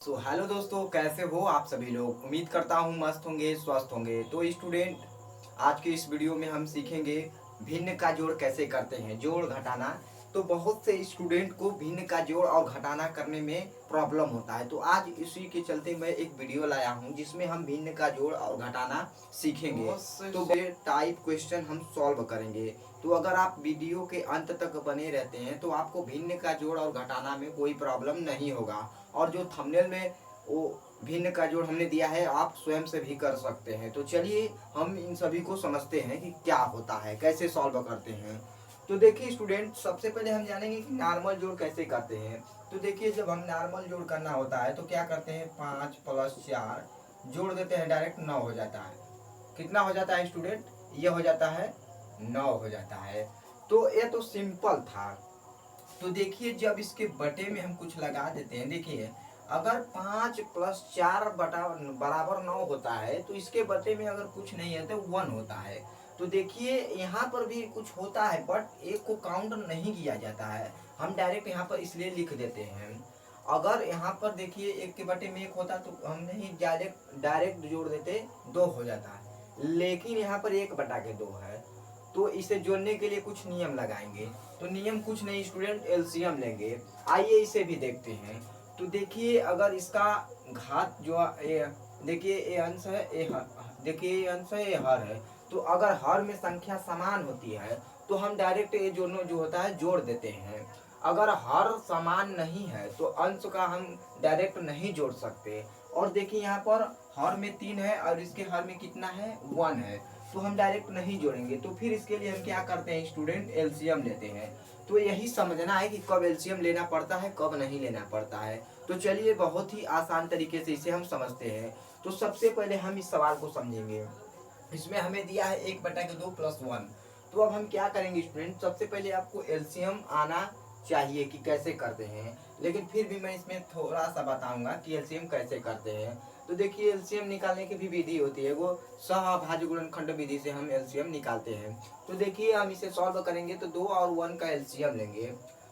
Hello दोस्तों, कैसे हो आप सभी लोग। उम्मीद करता हूँ मस्त होंगे, स्वस्थ होंगे। तो स्टूडेंट, आज के इस वीडियो में हम सीखेंगे भिन्न का जोड़ कैसे करते हैं, जोड़ घटाना। तो बहुत से स्टूडेंट को भिन्न का जोड़ और घटाना करने में प्रॉब्लम होता है। तो आज इसी के चलते मैं एक वीडियो लाया हूँ जिसमें हम भिन्न का जोड़ और घटाना सीखेंगे। तो ये टाइप क्वेश्चन हम सॉल्व करेंगे। तो अगर आप वीडियो के अंत तक बने रहते हैं तो आपको भिन्न का जोड़ और घटाना में कोई प्रॉब्लम नहीं होगा। और जो थंबनेल में वो भिन्न का जोड़ हमने दिया है, आप स्वयं से भी कर सकते हैं। तो चलिए हम इन सभी को समझते हैं कि क्या होता है, कैसे सॉल्व करते हैं। तो देखिए स्टूडेंट, सबसे पहले हम जानेंगे कि नॉर्मल जोड़ कैसे करते हैं। तो देखिए, जब हम नॉर्मल जोड़ करना होता है तो क्या करते हैं, 5 + 4 जोड़ देते हैं, डायरेक्ट 9 हो जाता है। कितना हो जाता है स्टूडेंट, ये हो जाता है 9 हो जाता है। तो ये तो सिंपल था। तो देखिए, जब इसके बटे में हम कुछ लगा देते हैं, देखिए अगर 5 + 4 बटा बराबर 9 होता है तो इसके बटे में अगर कुछ नहीं है तो 1 होता है। तो देखिए यहाँ पर भी कुछ होता है, बट एक को काउंट नहीं किया जाता है। हम डायरेक्ट यहाँ पर इसलिए लिख देते हैं। अगर यहाँ पर देखिए एक के बटे में 1 होता तो हम नहीं, डायरेक्ट डायरेक्ट जोड़ देते, 2 हो जाता है। लेकिन यहाँ पर 1/2 है, तो इसे जोड़ने के लिए कुछ नियम लगाएंगे। तो नियम कुछ नहीं स्टूडेंट, एलसीएम लेंगे। आइए इसे भी देखते हैं। तो देखिए, अगर इसका घात जो देखिए ये अंश है, देखिए ये अंश है, ये हर है। तो अगर हर में संख्या समान होती है तो हम डायरेक्ट ये दोनों जो होता है जोड़ देते हैं। अगर हर समान नहीं है तो अंश का हम डायरेक्ट नहीं जोड़ सकते। और देखिए यहाँ पर हर में 3 है और इसके हर में कितना है, 1 है। तो हम डायरेक्ट नहीं जोड़ेंगे। तो फिर इसके लिए हम क्या करते हैं स्टूडेंट, एलसीएम लेते हैं। तो यही समझना है कि कब एलसीएम लेना पड़ता है, कब नहीं लेना पड़ता है। तो चलिए बहुत ही आसान तरीके से इसे हम समझते हैं। तो सबसे पहले हम इस सवाल को समझेंगे। इसमें हमें दिया है 1/2 + 1। तो अब हम क्या करेंगे स्टूडेंट, सबसे पहले आपको एलसीएम आना चाहिए कि कैसे करते हैं। लेकिन फिर भी मैं इसमें थोड़ा सा बताऊंगा कि एलसीएम कैसे करते हैं। तो देखिए, एलसीएम निकालने की भी विधि होती है, वो सहअभाज्य गुणनखंड विधि से हम एलसीएम निकालते हैं। तो देखिए, हम इसे सॉल्व करेंगे तो 2 और 1 का एलसीएम लेंगे।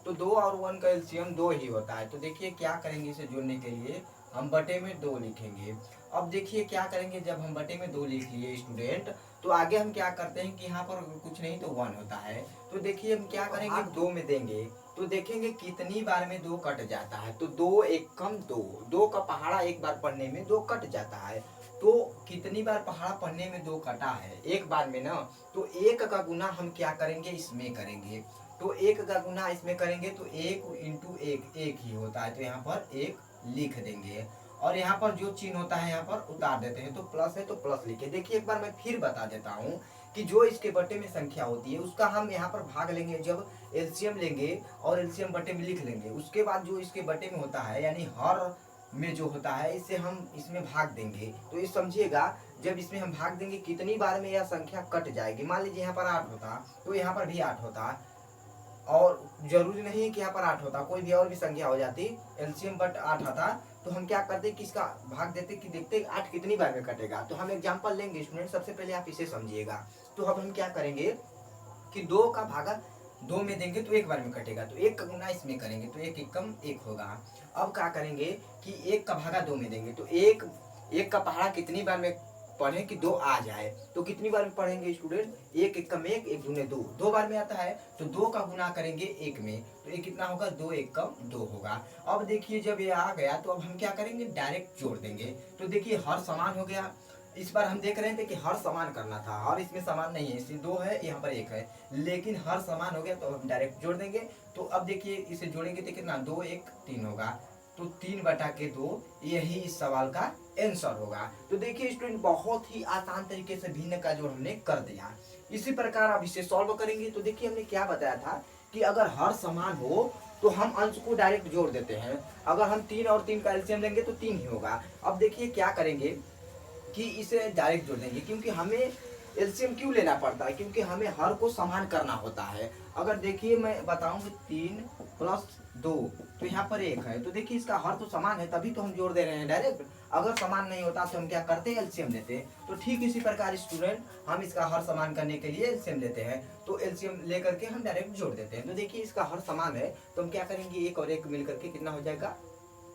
तो 2 और 1 का एलसीएम 2 ही होता है। तो देखिए क्या करेंगे, इसे जोड़ने के लिए हम बटे में 2 लिखेंगे। अब देखिए क्या करेंगे, जब हम बटे में 2 लिख लिए स्टूडेंट, तो आगे हम क्या करते हैं कि यहाँ पर कुछ नहीं तो 1 होता है। तो देखिए हम क्या करेंगे, 2 में देंगे तो देखेंगे कितनी बार में 2 कट जाता है। तो 2 एक कम 2, 2 का पहाड़ा एक बार पढ़ने में 2 कट जाता है। तो कितनी बार पहाड़ा पढ़ने में 2 कटा है, एक बार में ना। तो 1 का गुना हम क्या करेंगे, इसमें करेंगे। तो 1 का गुना इसमें करेंगे तो 1 × 1 1 ही होता है। तो यहाँ पर 1 लिख देंगे और यहाँ पर जो चिन्ह होता है यहाँ पर उतार देते हैं। तो प्लस है तो प्लस लिखे। देखिए एक बार मैं फिर बता देता हूँ कि जो इसके बटे में संख्या होती है उसका हम यहाँ पर भाग लेंगे, जब एलसीएम लेंगे और एलसीएम बटे में लिख लेंगे। उसके बाद जो इसके बटे में होता है यानी हर में जो होता है, इसे हम इसमें भाग देंगे। तो ये समझिएगा, जब इसमें हम भाग देंगे कितनी बार में यह संख्या कट जाएगी। मान लीजिए यहाँ पर 8 होता तो यहाँ पर भी 8 होता, और जरूरी नहीं है कि यहाँ पर 8 होता, कोई भी और भी संख्या हो जाती, एलसीएम बट 8 आता। तो हम क्या करते कि इसका भाग देते कि देखते 8 कितनी बार में कटेगा। तो हम एग्जांपल लेंगे स्टूडेंट, सबसे पहले आप इसे समझिएगा। तो अब हम क्या करेंगे कि 2 का भागा 2 में देंगे तो एक बार में कटेगा। तो 1 का गुना इसमें करेंगे तो 1 एकम 1 होगा। अब क्या करेंगे कि 1 का भागा 2 में देंगे तो 1 का पहाड़ा कितनी बार में पढ़े कि 2 आ जाए। तो कितनी बार में पढ़ेंगे स्टूडेंट, 1 एकम 1, 1 दूने 2, 2 बार में आता है। तो 2 का गुना करेंगे 1 में तो ये कितना होगा, 2 एकम 2 होगा। अब देखिए जब ये आ गया तो अब हम क्या करेंगे, डायरेक्ट जोड़ देंगे। तो देखिए हर समान हो गया। इस बार हम देख रहे थे कि हर समान करना था, हर इसमें समान नहीं है, इसलिए 2 है यहाँ पर 1 है। लेकिन हर समान हो गया तो हम डायरेक्ट जोड़ देंगे। तो अब देखिए इसे जोड़ेंगे तो कितना, 2 1 3 होगा। तो 3/2 यही इस सवाल का आंसर होगा। तो देखिए स्टूडेंट, बहुत ही आसान तरीके से भिन्न का जोड़ हमने कर दिया। इसी प्रकार अब इसे सॉल्व करेंगे। तो देखिए हमने क्या बताया था कि अगर हर समान हो तो हम अंश को डायरेक्ट जोड़ देते हैं। अगर हम 3 और 3 का एलसीएम लेंगे तो 3 ही होगा। अब देखिए क्या करेंगे कि इसे डायरेक्ट जोड़ देंगे, क्योंकि हमें एलसीएम क्यों लेना पड़ता है, क्योंकि हमें हर को समान करना होता है। अगर देखिए मैं बताऊं कि 3 + 2 तो यहाँ पर 1 है। तो देखिए इसका हर तो समान है, तभी तो हम जोड़ दे रहे हैं डायरेक्ट। अगर समान नहीं होता तो हम क्या करते हैं, एलसीएम लेते। तो ठीक इसी प्रकार स्टूडेंट, हम इसका हर समान करने के लिए एलसीएम लेते हैं। तो एलसीएम लेकर के हम डायरेक्ट जोड़ देते हैं। तो देखिए इसका हर समान है तो हम क्या करेंगे, 1 और 1 मिलकर के कितना हो जाएगा,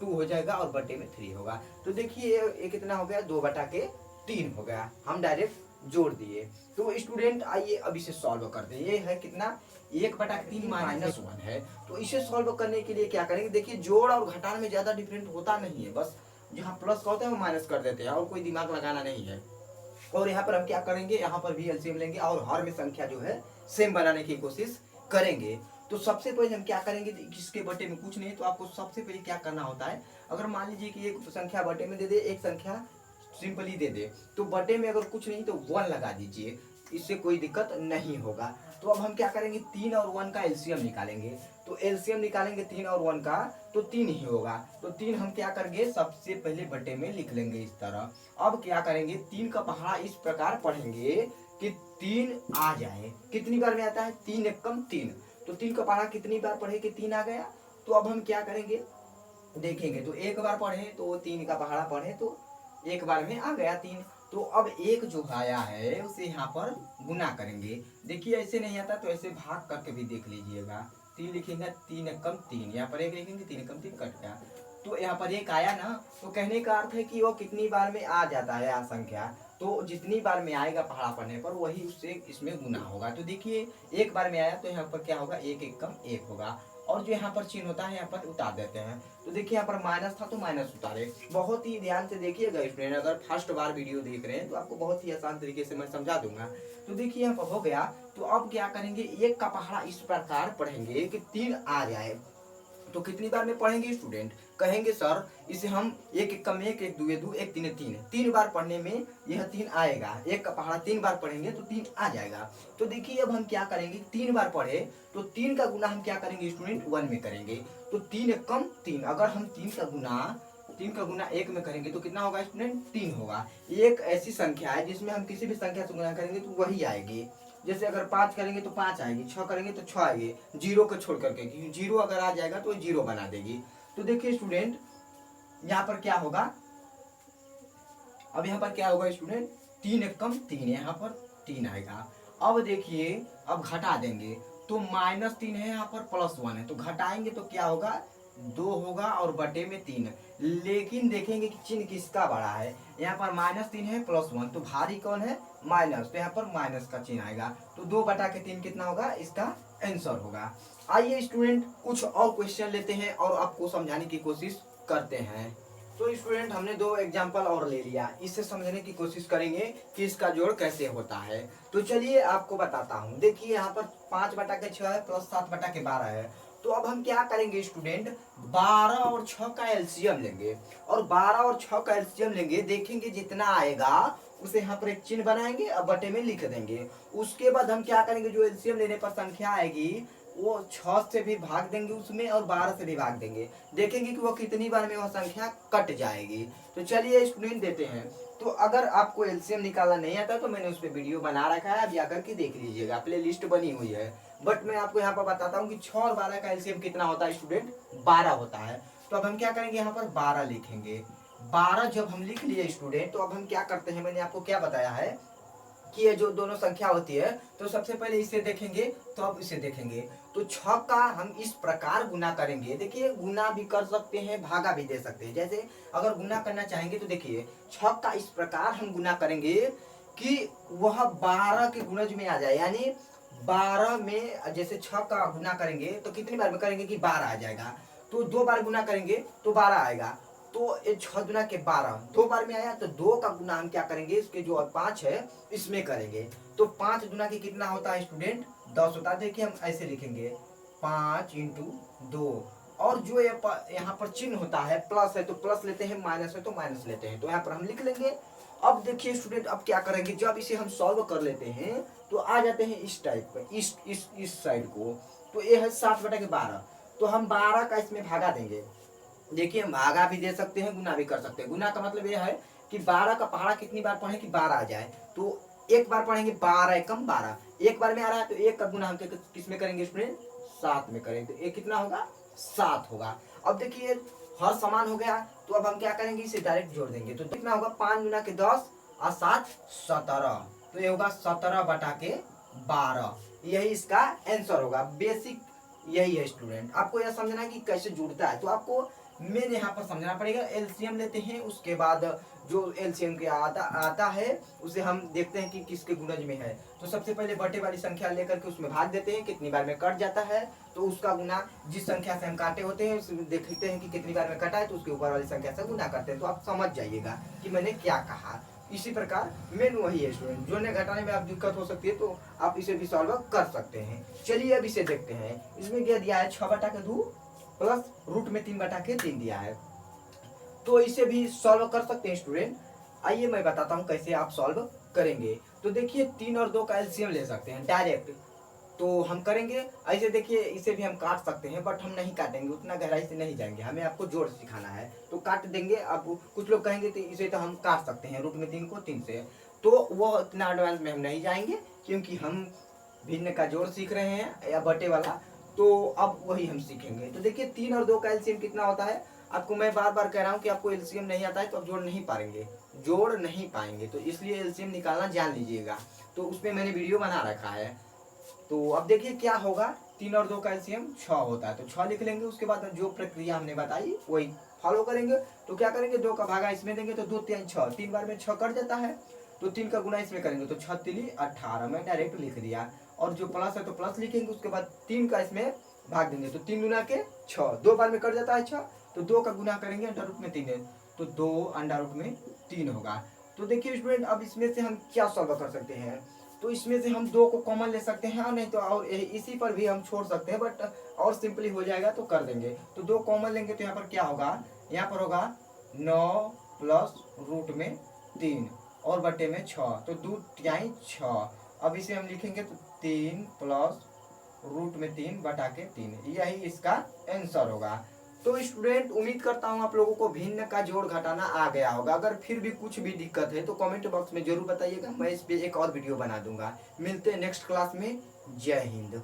2 हो जाएगा और बटे में 3 होगा। तो देखिए ये कितना हो गया, 2/3 हो गया, हम डायरेक्ट जोड़ दिए। तो स्टूडेंट आइए अब इसे सॉल्व करते हैं। ये है कितना, 1/3 -1 है। तो इसे सॉल्व करने के लिए क्या करेंगे, देखिए जोड़ और घटाने में ज्यादा डिफरेंट होता नहीं है, बस जहाँ प्लस का होता है वो माइनस कर देते हैं और कोई दिमाग लगाना नहीं है। और यहाँ पर हम क्या करेंगे, यहाँ पर भी एलसीएम लेंगे और हर में संख्या जो है सेम बनाने की कोशिश करेंगे। तो सबसे पहले हम क्या करेंगे, किसके बटे में कुछ नहीं, तो आपको सबसे पहले क्या करना होता है, अगर मान लीजिए कि एक संख्या बटे में दे दे, एक संख्या सिंपली दे दे, तो बटे में अगर कुछ नहीं तो 1 लगा दीजिए, इससे कोई दिक्कत नहीं होगा। तो अब हम क्या करेंगे, 3 और 1 का एलसीएम निकालेंगे। तो एलसीएम निकालेंगे 3 और 1 का, तो 3 ही होगा। तो 3 हम क्या करेंगे, सबसे पहले बटे में लिख लेंगे इस तरह। अब क्या करेंगे, 3 का पहाड़ा इस प्रकार पढ़ेंगे कि 3 आ जाए। कितनी बार में आता है, 3 एकम 3। तो 3 का पहाड़ा कितनी बार पढ़े कि 3 आ गया। तो अब हम क्या करेंगे, देखेंगे तो एक बार पढ़े तो 3 का पहाड़ा पढ़े तो एक बार में आ गया 3। तो अब एक जो आया है उसे यहाँ पर गुना करेंगे। देखिए ऐसे नहीं आता तो ऐसे भाग करके भी देख लीजिएगा। 3 लिखेंगे, 3 एकम 3, यहाँ पर 1 लिखेंगे, 3 एकम 3 कट गया। तो यहाँ पर 1 आया ना, तो कहने का अर्थ है कि वो कितनी बार में आ जाता है यहाँ संख्या। तो जितनी बार में आएगा पहाड़ा पढ़ने पर वही उससे इसमें गुना होगा। तो देखिए एक बार में आया तो यहाँ पर क्या होगा, 1 एकम 1 होगा। और जो यहाँ पर चिन्ह होता है यहाँ पर उतार देते हैं। तो देखिए यहाँ पर माइनस था तो माइनस उतारे। बहुत ही ध्यान से देखिएगा स्टूडेंट, अगर फर्स्ट बार वीडियो देख रहे हैं तो आपको बहुत ही आसान तरीके से मैं समझा दूंगा। तो देखिए यहाँ पर हो गया। तो अब क्या करेंगे, 1 का पहाड़ा इस प्रकार पढ़ेंगे कि 3 आ जाए। तो कितनी बार में पढ़ेंगे स्टूडेंट, कहेंगे सर इसे हम 1 एकम 1, 1 दूये 2, 1 तीने 3, 3 बार पढ़ने में यह 3 आएगा। 1 का पहाड़ा 3 बार पढ़ेंगे तो 3 आ जाएगा। तो देखिए अब हम क्या करेंगे, 3 बार पढ़े तो 3 का गुना हम क्या करेंगे स्टूडेंट, 1 में करेंगे। तो 3 एकम 3, अगर हम 3 का गुना 1 में करेंगे तो कितना होगा स्टूडेंट, 3 होगा। एक ऐसी संख्या है जिसमें हम किसी भी संख्या से गुना करेंगे तो वही आएगी। जैसे अगर 5 करेंगे तो 5 आएगी, 6 करेंगे तो 6 आएगी, 0 को छोड़ करके, क्योंकि 0 अगर आ जाएगा तो 0 बना देगी। तो देखिए स्टूडेंट यहाँ पर क्या होगा, अब यहाँ पर क्या होगा स्टूडेंट, 3 एकम 3, यहाँ पर 3 आएगा। अब देखिए अब घटा देंगे तो -3 है, यहाँ पर +1 है, तो घटाएंगे तो क्या होगा, 2 होगा और बटे में 3। लेकिन देखेंगे कि चिन्ह किसका बड़ा है, यहाँ पर -3 है +1, तो भारी कौन है, माइनस, तो यहाँ पर माइनस का चिन्ह आएगा। तो 2/3 कितना होगा, इसका आंसर होगा। आइए स्टूडेंट कुछ और क्वेश्चन लेते हैं और आपको समझाने की कोशिश करते हैं। तो स्टूडेंट हमने 2 एग्जाम्पल और ले लिया, इससे समझने की कोशिश करेंगे कि इसका जोड़ कैसे होता है। तो चलिए आपको बताता हूँ। देखिए यहाँ पर 5/6 है प्लस 7/12 है। तो अब हम क्या करेंगे स्टूडेंट, 12 और 6 का एलसीएम लेंगे और 12 और 6 का एलसीएम लेंगे, देखेंगे जितना आएगा उसे यहाँ पर एक चिन्ह बनाएंगे और बटे में लिख देंगे। उसके बाद हम क्या करेंगे, जो एलसीएम लेने पर संख्या आएगी वो 6 से भी भाग देंगे उसमें और 12 से भी भाग देंगे, देखेंगे कि वो कितनी बार में वह संख्या कट जाएगी। तो चलिए स्टूडेंट देते हैं। तो अगर आपको एलसीएम निकालना नहीं आता तो मैंने उस पर वीडियो बना रखा है, आप जाकर के देख लीजिएगा, प्ले लिस्ट बनी हुई है। बट मैं आपको यहाँ पर बताता हूँ कि 6 और 12 का एलसीएम कितना होता है स्टूडेंट, 12 होता है। तो अब हम क्या करेंगे, यहाँ पर 12 लिखेंगे। 12 जब हम लिख लिए स्टूडेंट, तो अब हम क्या करते हैं, मैंने आपको क्या बताया है कि ये जो दोनों संख्या होती है, तो सबसे पहले इसे देखेंगे तो अब इसे देखेंगे। तो 6 का हम इस प्रकार गुना करेंगे, देखिए गुना भी कर सकते हैं, भागा भी दे सकते हैं। जैसे अगर गुना करना चाहेंगे तो देखिए 6 का इस प्रकार हम गुना करेंगे कि वह 12 के गुणज में आ जाए, यानी 12 में जैसे 6 का गुना करेंगे तो कितनी बार में करेंगे कि 12 आ जाएगा। तो 2 बार गुना करेंगे तो 12 आएगा। तो ये 6 गुना के 12, 2 बार में आया तो 2 का गुना हम क्या करेंगे, इसके जो 5 है इसमें करेंगे। तो 5 गुना की कितना होता है स्टूडेंट, 10 होता है। देखिए हम ऐसे लिखेंगे 5 × 2, और जो यहाँ पर चिन्ह होता है प्लस है तो प्लस लेते हैं, माइनस है तो माइनस लेते हैं, तो यहाँ पर हम लिख लेंगे। अब देखिए स्टूडेंट अब क्या करेंगे, जब इसे हम सॉल्व कर लेते हैं तो आ जाते हैं इस टाइप पे, इस साइड को। तो ये है 7/12, तो हम 12 का इसमें भागा देंगे। देखिए हम भागा भी दे सकते हैं, गुना भी कर सकते हैं। गुना का मतलब यह है कि 12 का पहाड़ा कितनी बार पढ़े कि 12 आ जाए। तो एक बार पढ़ेंगे 12 एकम 12, एक बार में आ रहा है तो एक का गुना हम किस में करेंगे स्टूडेंट, 7 में करेंगे। तो ये कितना होगा, 7 होगा। अब देखिए हर समान हो गया, तो अब हम क्या करेंगे, इसे डायरेक्ट जोड़ देंगे। तो कितना होगा, 5 गुना के 10 और 7 17, तो ये होगा 17/12, यही इसका आंसर होगा। बेसिक यही है स्टूडेंट, आपको यह समझना है कि कैसे जुड़ता है। तो आपको मेन यहाँ पर समझना पड़ेगा। एलसीएम लेते हैं, उसके बाद जो एलसीएम के आता है उसे हम देखते हैं कि किसके गुणज में है। तो सबसे पहले बटे वाली संख्या लेकर के उसमें भाग देते हैं, कितनी बार में कट जाता है तो उसका गुना जिस संख्या से हम काटे होते हैं उसमें देखते हैं कि कितनी बार में कटा है तो उसके ऊपर वाली संख्या से गुना करते हैं। तो आप समझ जाइएगा कि मैंने क्या कहा। इसी प्रकार मेन वही है स्टूडेंट, जोड़ने घटाने में आप दिक्कत हो सकती है तो आप इसे भी सॉल्व कर सकते हैं। चलिए अब इसे देखते हैं। इसमें क्या दिया है, 6/2 प्लस रूट में 3/3 दिया है। तो इसे भी सॉल्व कर सकते हैं स्टूडेंट। आइए मैं बताता हूँ कैसे आप सॉल्व करेंगे। तो देखिए 3 और 2 का एलसीएम ले सकते हैं डायरेक्ट, तो हम करेंगे ऐसे। देखिए इसे भी हम काट सकते हैं बट हम नहीं काटेंगे, उतना गहराई से नहीं जाएंगे, हमें आपको जोड़ सिखाना है तो काट देंगे। अब कुछ लोग कहेंगे तो इसे तो हम काट सकते हैं रूट में 3 को 3 से, तो वो इतना एडवांस में हम नहीं जाएंगे क्योंकि हम भिन्न का जोड़ सीख रहे हैं या बटे वाला, तो अब वही हम सीखेंगे। तो देखिए 3 और 2 का एलसीएम कितना होता है। आपको मैं बार बार कह रहा हूँ कि आपको एलसीएम नहीं आता है तो आप जोड़ नहीं पाएंगे, तो इसलिए एलसीएम निकालना जान लीजिएगा। तो उसमें मैंने वीडियो बना रखा है। तो अब देखिए क्या होगा, 3 और 2 का एलसीएम 6 होता है तो 6 लिख लेंगे। उसके बाद जो प्रक्रिया हमने बताई वही फॉलो करेंगे। तो क्या करेंगे, 2 का भागा इसमें देंगे तो 2 3 6, 3 बार में 6 कट जाता है तो 3 का गुना इसमें करेंगे तो 6 3 18, मैं डायरेक्ट लिख दिया। और जो प्लस है तो प्लस लिखेंगे, उसके बाद 3 का इसमें भाग देंगे तो 3 गुना के 6, 2 बार में कट जाता है 6 तो 2 का गुना करेंगे अंडर रूट में 3 है तो 2 अंडर रूट में 3 होगा। तो देखिए स्टूडेंट अब इसमें से हम क्या सॉल्व कर सकते हैं। तो इसमें से हम 2 को कॉमन ले सकते हैं और नहीं तो और इसी पर भी हम छोड़ सकते हैं, बट और सिंपली हो जाएगा तो कर देंगे। तो 2 कॉमन लेंगे तो यहाँ पर क्या होगा, यहाँ पर होगा 9 प्लस रूट में 3 और बटे में 6 तो 2 तिहाई 6। अब इसे हम लिखेंगे तो 3 प्लस रूट में 3 बटा के 3, यही इसका आंसर होगा। तो स्टूडेंट उम्मीद करता हूँ आप लोगों को भिन्न का जोड़ घटाना आ गया होगा। अगर फिर भी कुछ भी दिक्कत है तो कमेंट बॉक्स में जरूर बताइएगा, मैं इस पे एक और वीडियो बना दूंगा। मिलते हैं नेक्स्ट क्लास में। जय हिंद।